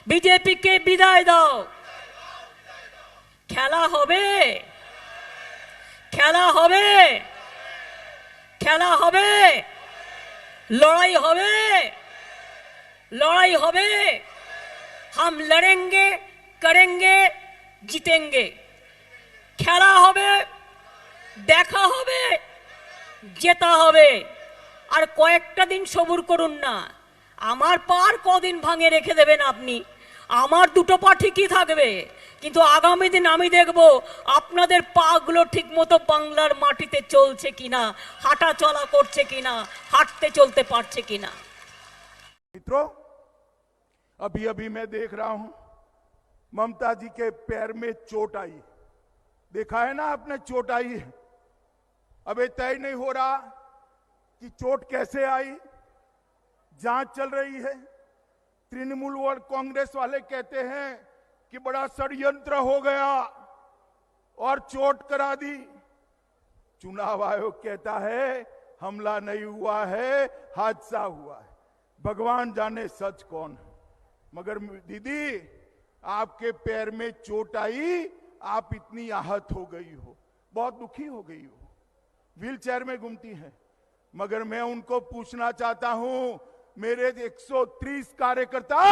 বিজেপিকে বিদায় দাও। খেলা হবে, খেলা হবে, খেলা হবে, লড়াই হবে, लड़ाई হবে। हम लड़ेंगे, करेंगे, জিতেंगे। খেলা হবে, দেখা হবে, জেতা হবে। আর কয়েকটা দিন সবুর করুন না। আমার পা আর কদিন ভাঙে রেখে দেবেন আপনি? আমার দুটো পা ঠিকই থাকবে, কিন্তু আগামী দিন আমি দেখব আপনাদের পাগুলো ঠিকমতো বাংলার মাটিতে চলছে কিনা, হাঁটা চলা করছে কিনা, হাঁটতে চলতে পারছে কিনা। मित्रों, अभी अभी मैं देख रहा हूं ममता जी के पैर में चोट आई। देखा है ना आपने, चोट आई है। अब ये तय नहीं हो रहा कि चोट कैसे आई, जांच चल रही है। तृणमूल और कांग्रेस वाले कहते हैं कि बड़ा षड्यंत्र हो गया और चोट करा दी। चुनाव आयोग कहता है हमला नहीं हुआ है, हादसा हुआ है। भगवान जाने सच कौन है। मगर दीदी, आपके पैर में चोट आई, आप इतनी आहत हो गई हो, बहुत दुखी हो गई हो, व्हील चेयर में घूमती हैं। मगर मैं उनको पूछना चाहता हूं, मेरे 130 कार्यकर्ता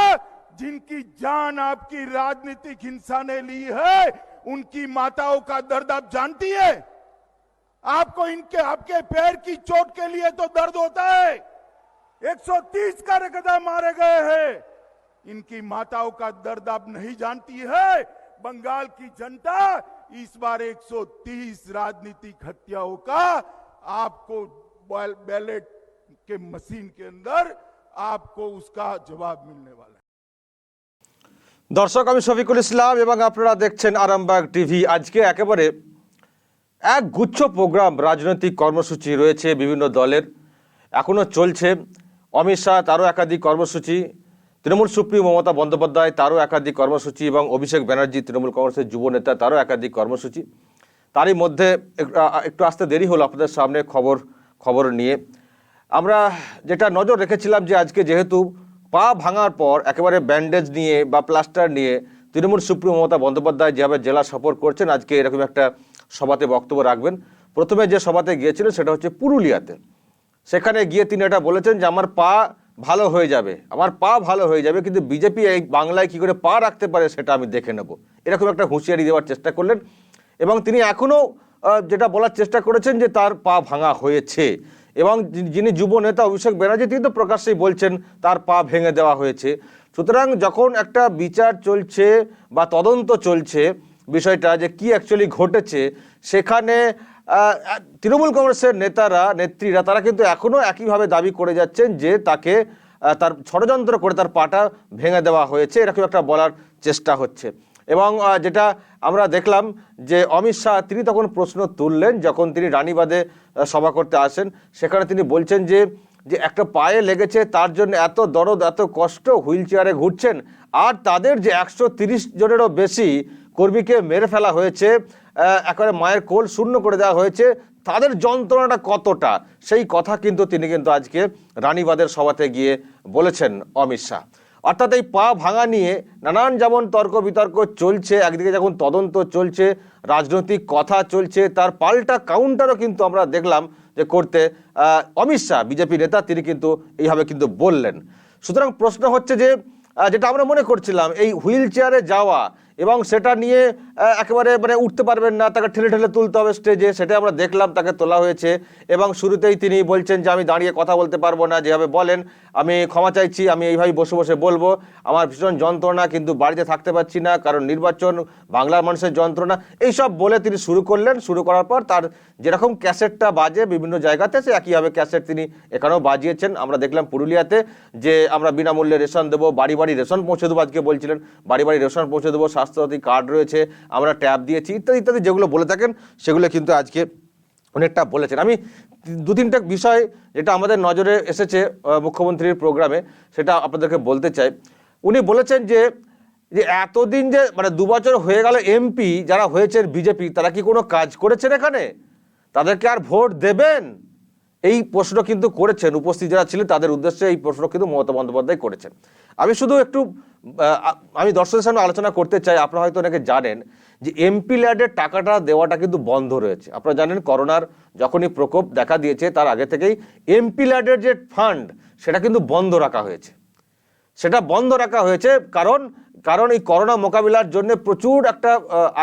जिनकी जान आपकी राजनीतिक हिंसा ने ली है, उनकी माताओं का दर्द आप जानती है? आपको इनके आपके पैर की चोट के लिए तो दर्द होता है। 130 कार्यकर्ता मारे गए हैं, इनकी माताओं का दर्द आप नहीं जानती है। बंगाल की जनता इस बार 130 राजनीतिक हत्याओं का आपको बैलेट के मशीन के अंदर आपको उसका जवाब मिलने वाला है। দর্শক, আমি শফিকুল ইসলাম এবং আপনারা দেখছেন আরামবাগ টিভি। আজকে একেবারে এক গুচ্ছ প্রোগ্রাম, রাজনৈতিক কর্মসূচি রয়েছে বিভিন্ন দলের, এখনো চলছে। অমিত শাহ তারও একাধিক কর্মসূচি, তৃণমূল সুপ্রিমো মমতা বন্দ্যোপাধ্যায় তারও একাধিক কর্মসূচি এবং অভিষেক ব্যানার্জি তৃণমূল কংগ্রেসের যুব নেতা তারও একাধিক কর্মসূচি। তারই মধ্যে একটু আসতে দেরি হলো আপনাদের সামনে খবর নিয়ে। আমরা যেটা নজর রেখেছিলাম যে আজকে যেহেতু পা ভাঙার পর একেবারে ব্যান্ডেজ নিয়ে বা প্লাস্টার নিয়ে তৃণমূল সুপ্রিমো মমতা বন্দ্যোপাধ্যায় যেভাবে জেলা সফর করছেন, আজকে এরকম একটা সভাতে বক্তব্য রাখবেন। প্রথমে যে সভাতে গিয়েছিলেন সেটা হচ্ছে পুরুলিয়াতে। সেখানে গিয়ে তিনি এটা বলেছেন যে আমার পা ভালো হয়ে যাবে, আমার পা ভালো হয়ে যাবে, কিন্তু বিজেপি এই বাংলায় কী করে পা রাখতে পারে সেটা আমি দেখে নেব, এরকম একটা হুঁশিয়ারি দেওয়ার চেষ্টা করলেন। এবং তিনি এখনও যেটা বলার চেষ্টা করেছেন যে তার পা ভাঙা হয়েছে, এবং যিনি যুব নেতা অভিষেক ব্যানার্জি তিনি তো প্রকাশ্যেই বলছেন তার পা ভেঙে দেওয়া হয়েছে। সুতরাং যখন একটা বিচার চলছে বা তদন্ত চলছে বিষয়টা যে কি অ্যাকচুয়ালি ঘটেছে, সেখানে তৃণমূল কংগ্রেসের নেত্রীরা তারা কিন্তু এখনও একইভাবে দাবি করে যাচ্ছেন যে তাকে তার ষড়যন্ত্র করে তার পাটা ভেঙে দেওয়া হয়েছে, এরকম একটা বলার চেষ্টা হচ্ছে। এবং যেটা আমরা দেখলাম যে অমিত শাহ তিনি তখন প্রশ্ন তুললেন যখন তিনি রানীবাঁধে সভা করতে আসেন। সেখানে তিনি বলছেন যে একটা পায়ে লেগেছে তার জন্য এত দরদ, এত কষ্ট, হুইল চেয়ারে ঘুরছেন, আর তাদের যে 130 জনেরও বেশি কর্মীকে মেরে ফেলা হয়েছে, একেবারে মায়ের কোল শূন্য করে দেওয়া হয়েছে, তাদের যন্ত্রণাটা কতটা, সেই কথা কিন্তু তিনি আজকে রানীবাঁধের সভাতে গিয়ে বলেছেন অমিত শাহ। অর্থাৎ এই পা ভাঙা নিয়ে নানান যেমন তর্ক বিতর্ক চলছে, একদিকে যখন তদন্ত চলছে, রাজনৈতিক কথা চলছে, তার পাল্টা কাউন্টারও কিন্তু আমরা দেখলাম যে করতে অমিত শাহ বিজেপি নেতা তিনি কিন্তু এইভাবে কিন্তু বললেন। সুতরাং প্রশ্ন হচ্ছে যে যেটা আমরা মনে করছিলাম এই হুইল চেয়ারে যাওয়া এবং সেটা নিয়ে একেবারে উঠতে পারবেন না, তাকে ঠেলে ঠেলে তুলতে হবে স্টেজে, সেটা আমরা দেখলাম তাকে তোলা হয়েছে। এবং শুরুতেই তিনি বলছেন যে আমি দাঁড়িয়ে কথা বলতে পারবো না, যেভাবে বলেন আমি ক্ষমা চাইছি, আমি এইভাবে বসে বসে বলবো, আমার ভীষণ যন্ত্রণা, কিন্তু বাড়িতে থাকতে পারছি না কারণ নির্বাচন, বাংলার মানুষের যন্ত্রণা, এইসব বলে তিনি শুরু করলেন। শুরু করার পর তার যেরকম ক্যাসেটটা বাজে বিভিন্ন জায়গাতে, সে একইভাবে ক্যাসেট তিনি এখানেও বাজিয়েছেন। আমরা দেখলাম পুরুলিয়াতে যে আমরা বিনামূল্যে রেশন দেবো, বাড়ি বাড়ি রেশন পৌঁছে দেবো, আজকে বলছিলেন বাড়ি বাড়ি রেশন পৌঁছে দেবো, স্বাস্থ্যসাথী কার্ড রয়েছে, আমরা ট্যাব দিয়েছি, ইত্যাদি ইত্যাদি যেগুলো বলে থাকেন সেগুলো কিন্তু আজকে অনেকটা বলেছেন। আমি 2-3টা বিষয় যেটা আমাদের নজরে এসেছে মুখ্যমন্ত্রীর প্রোগ্রামে সেটা আপনাদেরকে বলতে চাই। উনি বলেছেন যে এতদিন যে 2 বছর হয়ে গেল এমপি যারা হয়েছেন বিজেপি, তারা কি কোনো কাজ করেছেন এখানে? তাদেরকে আর ভোট দেবেন? এই প্রশ্ন কিন্তু করেছেন উপস্থিত যারা ছিলেন তাদের উদ্দেশ্যে, এই প্রশ্ন কিন্তু মমতা বন্দ্যোপাধ্যায় করেছেন। আমি শুধু একটু আমি দর্শকদের সামনে আলোচনা করতে চাই, আপনারা হয়তো অনেকে জানেন যে এমপি ল্যাডের টাকাটা দেওয়াটা কিন্তু বন্ধ রয়েছে। আপনারা জানেন করোনার যখনই প্রকোপ দেখা দিয়েছে তার আগে থেকেই এমপি ল্যাডের যে ফান্ড সেটা কিন্তু বন্ধ রাখা হয়েছে। সেটা বন্ধ রাখা হয়েছে কারণ এই করোনা মোকাবিলার জন্য প্রচুর একটা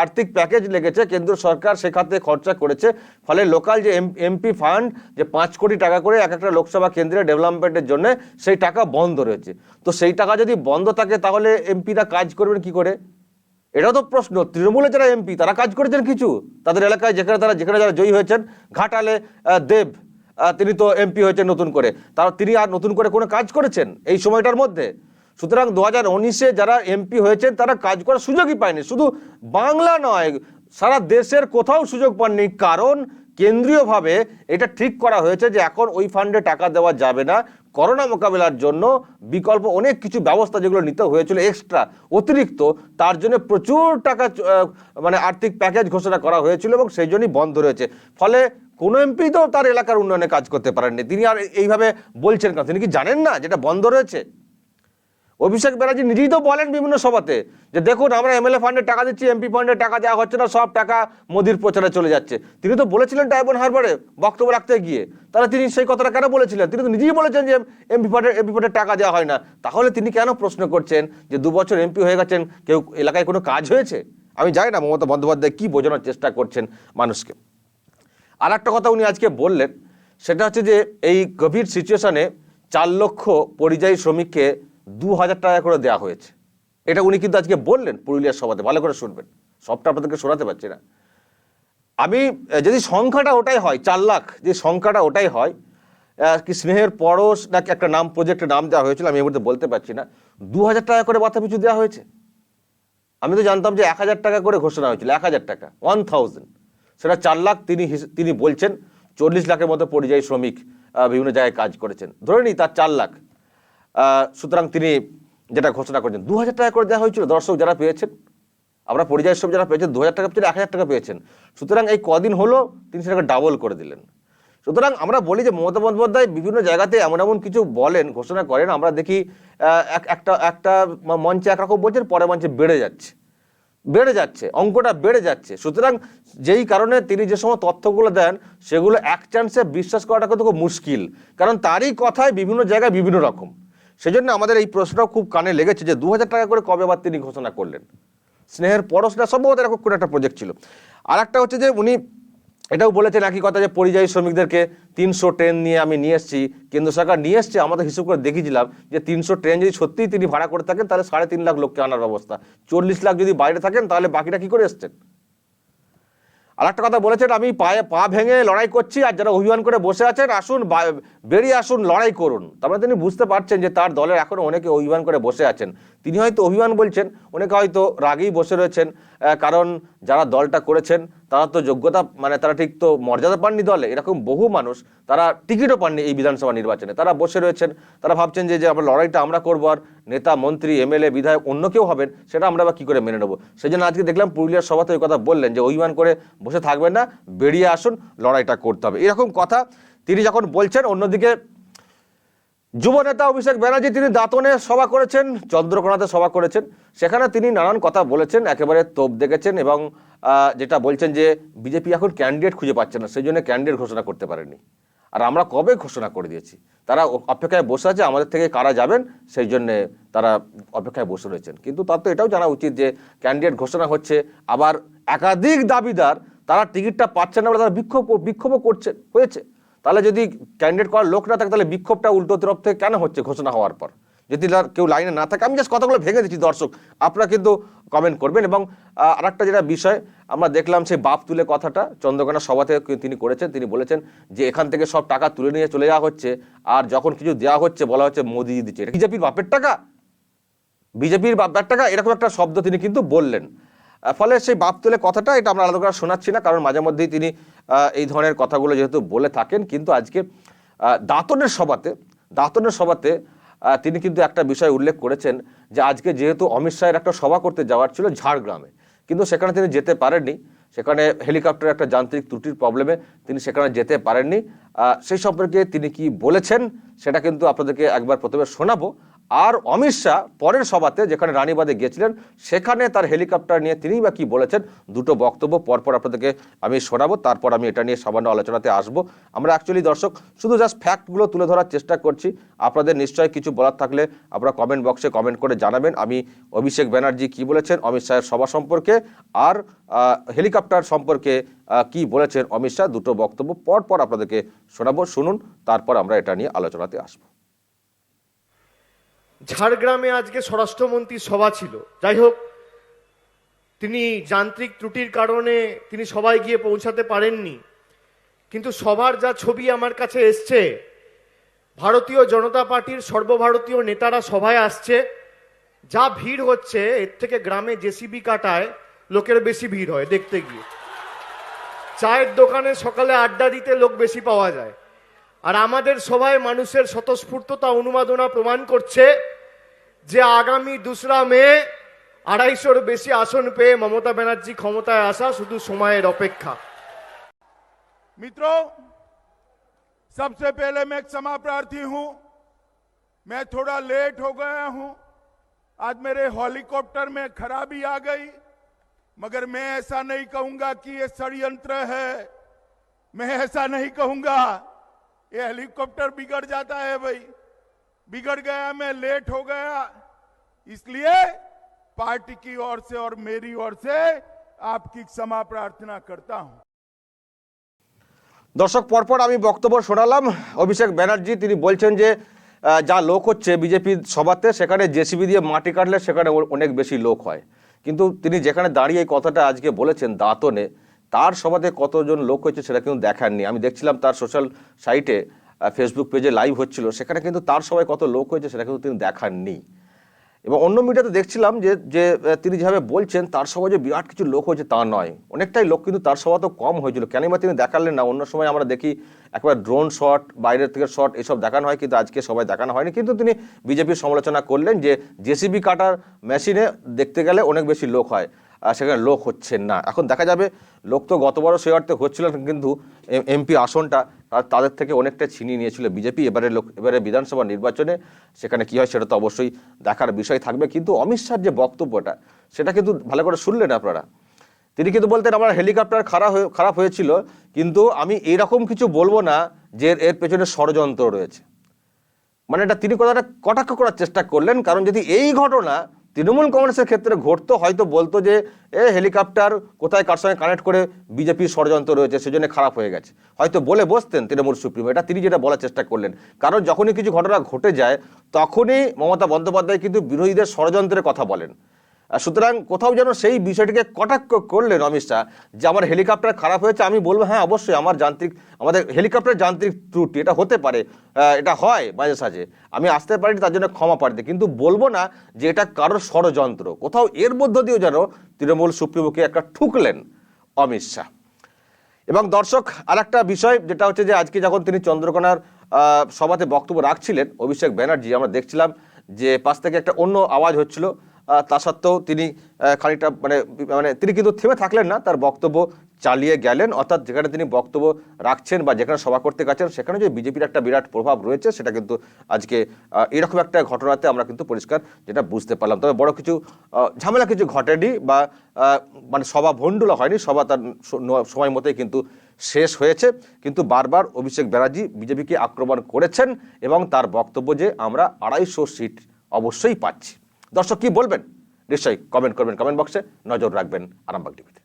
আর্থিক প্যাকেজ লেগেছে, কেন্দ্র সরকার সে খাতে খরচা করেছে। ফলে লোকাল যে এমপি ফান্ড যে 5 কোটি টাকা করে এক একটা লোকসভা কেন্দ্রের ডেভেলপমেন্টের জন্য, সেই টাকা বন্ধ রয়েছে। তো সেই টাকা যদি বন্ধ থাকে তাহলে এমপিরা কাজ করবেন কি করে? এটাও তো প্রশ্ন। তৃণমূলে যারা এমপি তারা কাজ করেছেন কিছু তাদের এলাকায়, যেখানে যারা জয়ী হয়েছেন। ঘাটালে দেব তিনি তো এমপি হয়েছেন নতুন করে, তিনি আর নতুন করে কোনো কাজ করেছেন এই সময়টার মধ্যে? সুতরাং 2019-এ যারা এমপি হয়েছেন তারা কাজ করার সুযোগই পায়নি। শুধু বাংলা নয়, সারা দেশের কোথাও সুযোগ পাননি, কারণ কেন্দ্রীয়ভাবে এটা ঠিক করা হয়েছে যে এখন ওই ফান্ডে টাকা দেওয়া যাবে না। করোনা মোকাবিলার জন্য বিকল্প অনেক কিছু ব্যবস্থা যেগুলো নিতে হয়েছিল এক্সট্রা অতিরিক্ত, তার জন্য প্রচুর টাকা মানে আর্থিক প্যাকেজ ঘোষণা করা হয়েছিল এবং সেই জন্যই বন্ধ রয়েছে। ফলে কোনো এমপি তো তার এলাকার উন্নয়নে কাজ করতে পারেননি। তিনি আর এইভাবে বলছেন কেন? তিনি কি জানেন না যেটা বন্ধ রয়েছে? অভিষেক ব্যানার্জি নিজেই তো বলেন বিভিন্ন সভাতে যে দেখুন আমরা এমএলএ ফান্ডে টাকা দিচ্ছি, এমপি ফান্ডে টাকা দেওয়া হচ্ছে না, সব টাকা মোদির প্রচারে চলে যাচ্ছে। তিনি তো বলেছিলেন ডায়মন্ড হারবারে বক্তব্য রাখতে গিয়ে। তাহলে তিনি সেই কথাটা কেন বলেছিলেন? তিনি তো নিজেই বলেছেন যে এমপি ফান্ডে টাকা দেওয়া হয় না। তাহলে তিনি কেন প্রশ্ন করছেন যে 2 বছর এমপি হয়ে গেছেন, কেউ এলাকায় কোনো কাজ হয়েছে? আমি জানি না মমতা বন্দ্যোপাধ্যায় কি বোঝানোর চেষ্টা করছেন মানুষকে। আর একটা কথা উনি আজকে বললেন, সেটা হচ্ছে যে এই কোভিড সিচুয়েশনে 4 লক্ষ পরিযায়ী শ্রমিককে 2000 টাকা করে দেওয়া হয়েছে। এটা উনি কিন্তু আজকে বললেন পুরুলিয়ার সভাতে। ভালো করে শুনবেন, সবটা আপনাদেরকে শোনাতে পারছি না আমি। যদি সংখ্যাটা ওটাই হয় 4 লাখ, যে সংখ্যাটা ওটাই হয়, কি স্নেহের পরশ নাকি একটা নাম, প্রজেক্টের নাম দেওয়া হয়েছিল, আমি এই মুহূর্তে বলতে পারছি না। 2000 টাকা করে মাথা পিছু দেওয়া হয়েছে। আমি তো জানতাম যে 1000 টাকা করে ঘোষণা হয়েছিল, 1000 টাকা, 1000। সেটা 4 লাখ। তিনি বলছেন 40 লাখের মতো পরিযায়ী শ্রমিক বিভিন্ন জায়গায় কাজ করেছেন, ধরে নিই তার 4 লাখ। সুতরাং তিনি যেটা ঘোষণা করেছেন 2000 টাকা করে দেওয়া হয়েছিল। দর্শক যারা পেয়েছেন, আমরা পরিযায়ী শ্রমিক যারা পেয়েছেন 2000 টাকা পেয়েছেন, 1000 টাকা পেয়েছেন। সুতরাং এই কদিন হলো তিনি সেটাকে ডাবল করে দিলেন। সুতরাং আমরা বলি যে মমতা বন্দ্যোপাধ্যায় বিভিন্ন জায়গাতে এমন কিছু বলেন, ঘোষণা করেন, আমরা দেখি একটা মঞ্চে একরকম বলছেন, পরে মঞ্চে বেড়ে যাচ্ছে, অঙ্কটা বেড়ে যাচ্ছে। সুতরাং যেই কারণে তিনি যে সময় তথ্যগুলো দেন সেগুলো এক চান্সে বিশ্বাস করাটা কিন্তু খুব মুশকিল, কারণ তারই কথায় বিভিন্ন জায়গায় বিভিন্ন রকম। সেজন্য আমাদের এই প্রশ্নটাও খুব কানে লেগেছে যে 2000 টাকা করে কবে আবার তিনি ঘোষণা করলেন। স্নেহের পরশটা সম্ভবত এরকম কোনো একটা প্রজেক্ট ছিল। আর একটা হচ্ছে যে উনি এটাও বলেছেন একই কথা যে পরিযায়ী শ্রমিকদেরকে 300 ট্রেন নিয়ে আমি নিয়ে এসেছি, কেন্দ্র সরকার নিয়ে এসছে। আমাদের হিসেব করে দেখিয়েছিলাম যে 300 ট্রেন যদি সত্যিই তিনি ভাড়া করে থাকেন তাহলে 3.5 লাখ লোককে আনার ব্যবস্থা। 40 লাখ যদি বাইরে থাকেন তাহলে বাকিটা কি করে এসছেন? আর একটা কথা বলেছেন, আমি পা ভেঙে লড়াই করছি, আর যারা অভিমান করে বসে আছেন আসুন বেরিয়ে আসুন, লড়াই করুন। তারপরে তিনি বুঝতে পারছেন যে তার দলের এখনো অনেকে অভিমান করে বসে আছেন। তিনি হয়তো অভিমান বলছেন, অনেকে হয়তো রাগেই বসে রয়েছেন, কারণ যারা দলটা করেছেন তারা তো যোগ্যতা, মানে তারা ঠিক তো মর্যাদা পাননি দলে। এরকম বহু মানুষ তারা টিকিটও পাননি এই বিধানসভা নির্বাচনে, তারা বসে রয়েছেন। তারা ভাবছেন যে আমরা লড়াইটা আমরা করবো, আর নেতা মন্ত্রী এমএলএ বিধায়ক অন্য কেউ হবেন, সেটা আমরা বা কী করে মেনে নেবো। সেই জন্য আজকে দেখলাম পুরুলিয়ার সভাতে ওই কথা বললেন যে অভিমান করে বসে থাকবেন না, বেরিয়ে আসুন, লড়াইটা করতে হবে, এরকম কথা তিনি যখন বলছেন। অন্যদিকে যুব নেতা অভিষেক ব্যানার্জি তিনি দাঁতনে সভা করেছেন, চন্দ্রকোনাতে সভা করেছেন। সেখানে তিনি নানান কথা বলেছেন, একেবারে তোপ দেখেছেন, এবং যেটা বলছেন যে বিজেপি এখন ক্যান্ডিডেট খুঁজে পাচ্ছে না, সেই জন্য ক্যান্ডিডেট ঘোষণা করতে পারেনি। আর আমরা কবে ঘোষণা করে দিয়েছি, তারা অপেক্ষায় বসে আছে আমাদের থেকে কারা যাবেন, সেই জন্যে তারা অপেক্ষায় বসে রয়েছেন। কিন্তু তার তো এটাও জানা উচিত যে ক্যান্ডিডেট ঘোষণা হচ্ছে, আবার একাধিক দাবিদার তারা টিকিটটা পাচ্ছেন না বলে তারা বিক্ষোভও হয়েছে। তাহলে যদি ক্যান্ডিডেট করার লোক না থাকে তাহলে বিক্ষোভটা উল্টো তরফ থেকে কেন হচ্ছে ঘোষণা হওয়ার পর? যদি কেউ লাইনে না থাকে, আমি জাস্ট কথাগুলো ভেঙে দিচ্ছি, দর্শক আপনারা কিন্তু কমেন্ট করবেন। এবং আরেকটা যেটা বিষয় আমরা দেখলাম, সেই বাপ তুলে কথাটা চন্দ্রকোনা সভাতে তিনি করেছেন। তিনি বলেছেন যে এখান থেকে সব টাকা তুলে নিয়ে চলে যাওয়া হচ্ছে, আর যখন কিছু দেওয়া হচ্ছে বলা হচ্ছে মোদিজি দিচ্ছে। এটা বিজেপির বাপের টাকা, বিজেপির বাপের টাকা, এরকম একটা শব্দ তিনি কিন্তু বললেন। ফলে সেই বাপ তুলে কথাটা এটা আমরা আলাদা করে শোনাচ্ছি না, কারণ মাঝে মধ্যেই তিনি এই ধরনের কথাগুলো যেহেতু বলে থাকেন। কিন্তু আজকে দাঁতনের সভাতে তিনি কিন্তু একটা বিষয় উল্লেখ করেছেন যে আজকে যেহেতু অমিত শাহের একটা সভা করতে যাওয়ার ছিল ঝাড়গ্রামে, কিন্তু সেখানে তিনি যেতে পারেননি। সেখানে হেলিকপ্টারের একটা যান্ত্রিক ত্রুটির প্রবলেমে তিনি সেখানে যেতে পারেননি। সেই সম্পর্কে তিনি কি বলেছেন সেটা কিন্তু আপনাদেরকে একবার প্রথমে শোনাবো, আর অমিত শাহ পরের সভাতে যেখানে রানীবাঁধে গিয়েছিলেন সেখানে তার হেলিকপ্টার নিয়ে তিনিই বা কি বলেছেন, দুটো বক্তব্য পরপর আপনাদেরকে আমি শোনাবো, তারপর আমি এটা নিয়ে সামান্য আলোচনাতে আসবো। আমরা অ্যাকচুয়ালি দর্শক শুধু জাস্ট ফ্যাক্টগুলো তুলে ধরার চেষ্টা করছি, আপনাদের নিশ্চয়ই কিছু বলার থাকলে আপনারা কমেন্ট বক্সে কমেন্ট করে জানাবেন আমি অভিষেক ব্যানার্জি কি বলেছেন অমিত শাহের সভা সম্পর্কে আর হেলিকপ্টার সম্পর্কে কি বলেছেন অমিত শাহ, দুটো বক্তব্য পরপর আপনাদেরকে শোনাবো, শুনুন, তারপর আমরা এটা নিয়ে আলোচনাতে আসবো। ঝাড়গ্রামে আজকে স্বরাষ্ট্রমন্ত্রীর সভা ছিল। যাই হোক, তিনি যান্ত্রিক ত্রুটির কারণে তিনি সবাই গিয়ে পৌঁছাতে পারেননি, কিন্তু সবার যা ছবি আমার কাছে এসছে, ভারতীয় জনতা পার্টির সর্বভারতীয় নেতারা সভায় আসছে, যা ভিড় হচ্ছে এর থেকে গ্রামে জেসিবি কাটায় লোকের বেশি ভিড় হয় দেখতে গিয়ে। চায়ের দোকানে সকালে আড্ডা দিতে লোক বেশি পাওয়া যায়। আর আমাদের সভায় মানুষের স্বতঃস্ফূর্ততা উন্মাদনা প্রমাণ করছে যে আগামী 2রা মে 250-র বেশি আসন পেয়ে মমতা ব্যানার্জি ক্ষমতায় আসা শুধু সময়ের অপেক্ষা। मित्रों, सबसे पहले मैं क्षमा प्रार्थी हूं, मैं थोड़ा लेट हो गया हूं। आज मेरे हेलीकॉप्टर में खराबी आ गई, मगर मैं ऐसा नहीं कहूंगा कि ये षड्यंत्र है। मैं ऐसा नहीं कहूंगा। ये हेलीकॉप्टर बिगड़ जाता है भाई, बिगड़ गया, मैं लेट हो गया, इसलिए पार्टी की ओर से और मेरी ओर से आपकी क्षमा प्रार्थना करता हूं। দর্শক পরপর আমি বক্তব্য শোনালাম। অভিষেক ব্যানার্জি তিনি বলছেন যে যা লোক হচ্ছে বিজেপির সভাতে, সেখানে জেসিবি দিয়ে মাটি কাটলে সেখানে অনেক বেশি লোক হয়, কিন্তু তিনি যেখানে দাঁড়িয়ে এই কথাটা আজকে বলেছেন দাঁতনে, তার সভাতে কতজন লোক হয়েছে সেটা কিন্তু দেখাননি। আমি দেখছিলাম তার সোশ্যাল সাইটে ফেসবুক পেজে লাইভ হচ্ছিল, সেখানে কিন্তু তার সভায় কত লোক হয়েছে সেটা কিন্তু তিনি দেখাননি। এবং অন্য মিডিয়াতে দেখছিলাম যে তিনি যেভাবে বলছেন তার সভায় যে বিরাট কিছু লোক হয়েছে তা নয়, অনেকটাই লোক, কিন্তু তার সভা তো কম হয়েছিল। কেনই বা তিনি দেখালেন না? অন্য সময় আমরা দেখি একবার ড্রোন শট, বাইরের থেকে শট এসব দেখানো হয়, কিন্তু আজকে সবাই দেখানো হয়নি। কিন্তু তিনি বিজেপির সমালোচনা করলেন যে জেসিবি কাটার মেশিনে দেখতে গেলে অনেক বেশি লোক হয়, সেখানে লোক হচ্ছে না। এখন দেখা যাবে, লোক তো গতবারও সে অর্থে হচ্ছিল না, কিন্তু এমপি আসনটা তাদের থেকে অনেকটা ছিনিয়ে নিয়েছিল বিজেপি। এবারে বিধানসভা নির্বাচনে সেখানে কি হয় সেটা তো অবশ্যই দেখার বিষয় থাকবে। কিন্তু অমিত শাহর যে বক্তব্যটা, সেটা কিন্তু ভালো করে শুনলেন আপনারা। তিনি কিন্তু বলতেন আমার হেলিকপ্টার খারাপ হয়েছিল, কিন্তু আমি এরকম কিছু বলবো না যে এর পেছনে ষড়যন্ত্র রয়েছে। মানে এটা তিনি কথাটা কটাক্ষ করার চেষ্টা করলেন, কারণ যদি এই ঘটনা তৃণমূল কংগ্রেসের ক্ষেত্রে ঘটতো, হয়তো বলতো যে হেলিকপ্টার কোথায় কার সঙ্গে কানেক্ট করে বিজেপির ষড়যন্ত্র রয়েছে, সেজন্য খারাপ হয়ে গেছে, হয়তো বলে বসতেন তৃণমূল সুপ্রিমো। এটা তিনি যেটা বলার চেষ্টা করলেন, কারণ যখনই কিছু ঘটনা ঘটে যায় তখনই মমতা বন্দ্যোপাধ্যায় কিন্তু বিরোধীদের ষড়যন্ত্রের কথা বলেন। সুতরাং কোথাও যেন সেই বিষয়টিকে কটাক্ষ করলেন অমিত শাহ যে আমার হেলিকপ্টার খারাপ হয়েছে। আমি বলবো হ্যাঁ অবশ্যই আমাদের হেলিকপ্টার যান্ত্রিক ত্রুটি, এটা হতে পারে, এটা হয় মাঝে সাঝে, আমি আসতে পারি তার জন্য ক্ষমা প্রার্থী, কিন্তু বলবো না যে এটা কারোর ষড়যন্ত্র। কোথাও এর মধ্য দিয়েও যেন তৃণমূল সুপ্রিমোকে একটা ঠুকলেন অমিত শাহ। এবং দর্শক আর একটা বিষয় যেটা হচ্ছে যে আজকে যখন তিনি চন্দ্রকোনার সভাতে বক্তব্য রাখছিলেন অভিষেক ব্যানার্জি, আমরা দেখছিলাম যে পাশ থেকে একটা অন্য আওয়াজ হচ্ছিল, তা সত্ত্বেও তিনি খানিকটা মানে তিনি কিন্তু থেমে থাকলেন না, তার বক্তব্য চালিয়ে গেলেন। অর্থাৎ যেখানে তিনি বক্তব্য রাখছেন বা যেখানে সভা করতে গেছেন সেখানে যে বিজেপির একটা বিরাট প্রভাব রয়েছে, সেটা কিন্তু আজকে এরকম একটা ঘটনাতে আমরা কিন্তু পরিষ্কার যেটা বুঝতে পারলাম। তবে বড় কিছু ঝামেলা কিছু ঘটেনি বা মানে সভা ভণ্ডুলা হয়নি, সভা তার সময় মতোই কিন্তু শেষ হয়েছে। কিন্তু বারবার অভিষেক ব্যানার্জি বিজেপিকে আক্রমণ করেছেন এবং তার বক্তব্য যে আমরা 250 সিট অবশ্যই পাচ্ছি। দর্শক কি বলবেন নিশ্চয়ই কমেন্ট করবেন, কমেন্ট বক্সে নজর রাখবেন আরামবাগ টিভিতে।